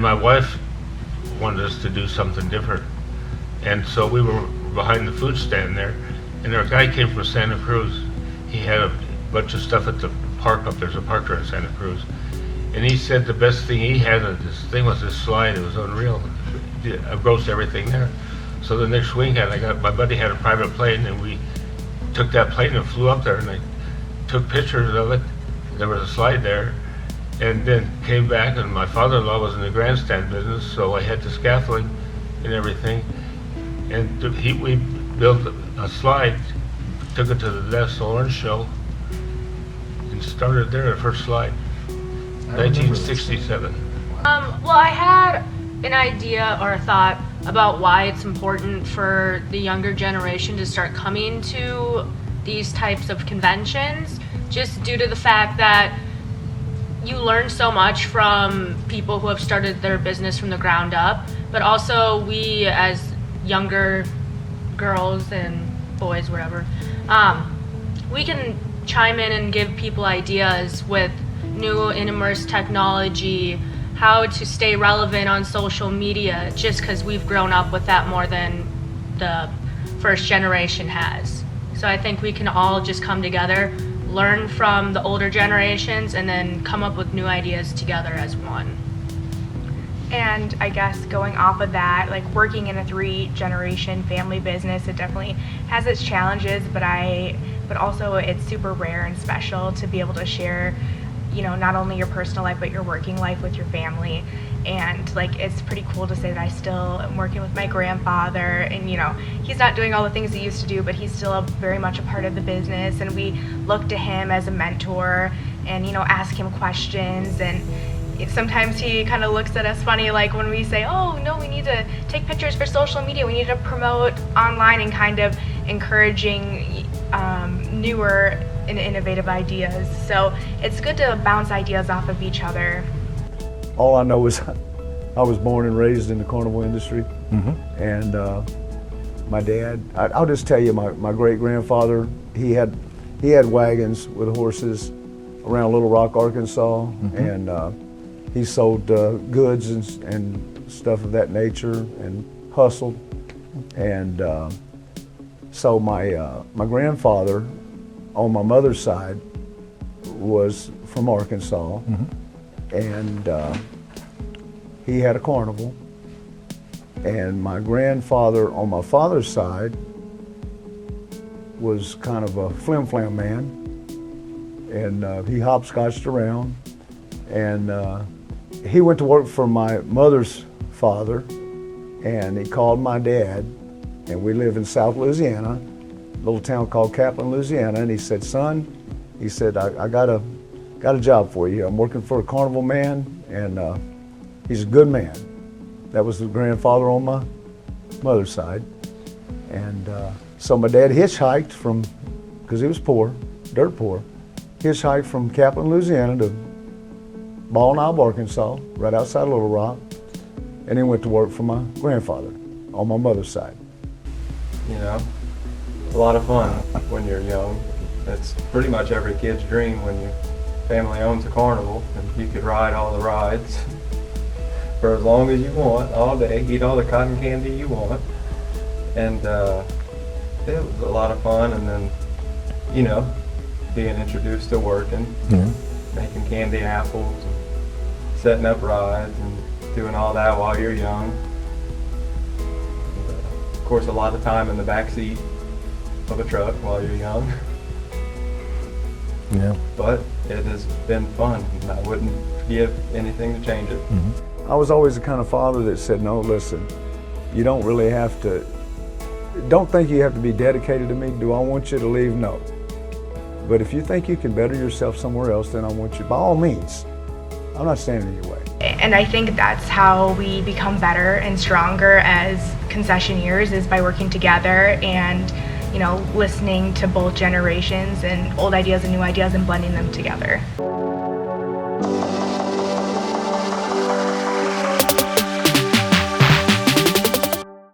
my wife wanted us to do something different. And so we were behind the food stand there, and our guy came from Santa Cruz. He had a bunch of stuff at the park up there's a park there in Santa Cruz. And he said the best thing he had at this thing was this slide. It was unreal. I grossed everything there. So the next weekend, my buddy had a private plane, and we took that plane and flew up there, and I took pictures of it. There was a slide there, and then came back, and my father-in-law was in the grandstand business, so I had the scaffolding and everything. And we built a slide, took it to the Death's Orange show, and started there, the first slide. 1967. Well, I had an idea or a thought about why it's important for the younger generation to start coming to these types of conventions, just due to the fact that you learn so much from people who have started their business from the ground up, but also we as younger girls and boys, whatever, we can chime in and give people ideas with new and immersed technology, how to stay relevant on social media, just because we've grown up with that more than the first generation has. So I think we can all just come together, learn from the older generations, and then come up with new ideas together as one. And I guess going off of that, like working in a 3-generation family business, it definitely has its challenges, but also it's super rare and special to be able to share, you know, not only your personal life but your working life with your family. And like, it's pretty cool to say that I still am working with my grandfather, and you know, he's not doing all the things he used to do, but he's still very much a part of the business, and we look to him as a mentor and, you know, ask him questions. And sometimes he kind of looks at us funny, like when we say, oh no, we need to take pictures for social media, we need to promote online, and kind of encouraging newer and innovative ideas. So it's good to bounce ideas off of each other. All I know is I was born and raised in the carnival industry. And my dad, I'll just tell you, my great-grandfather, he had wagons with horses around Little Rock, Arkansas, and he sold goods and stuff of that nature and hustled. And so my grandfather on my mother's side was from Arkansas, and he had a carnival. And my grandfather on my father's side was kind of a flim-flam man, and he hopscotched around. And he went to work for my mother's father, and he called my dad, and we live in South Louisiana, a little town called Kaplan, Louisiana, and he said, son, he said, I got a job for you. I'm working for a carnival man, and he's a good man. That was the grandfather on my mother's side. And so my dad hitchhiked from, because he was poor, dirt poor, hitchhiked from Kaplan, Louisiana to Ball Knob, Arkansas, right outside Little Rock, and he went to work for my grandfather on my mother's side. You know, a lot of fun when you're young. It's pretty much every kid's dream when your family owns a carnival and you could ride all the rides for as long as you want, all day, eat all the cotton candy you want. And it was a lot of fun. And then, you know, being introduced to working, making candy apples, and setting up rides, and doing all that while you're young. And, of course, a lot of time in the back seat of a truck while you're young. Yeah. But it has been fun, and I wouldn't give anything to change it. I was always the kind of father that said, no, listen, you don't really have to, don't think you have to be dedicated to me. Do I want you to leave? No. But if you think you can better yourself somewhere else, then I want you, by all means. I'm not standing in your way. And I think that's how we become better and stronger as concessionaires, is by working together and, you know, listening to both generations and old ideas and new ideas and blending them together.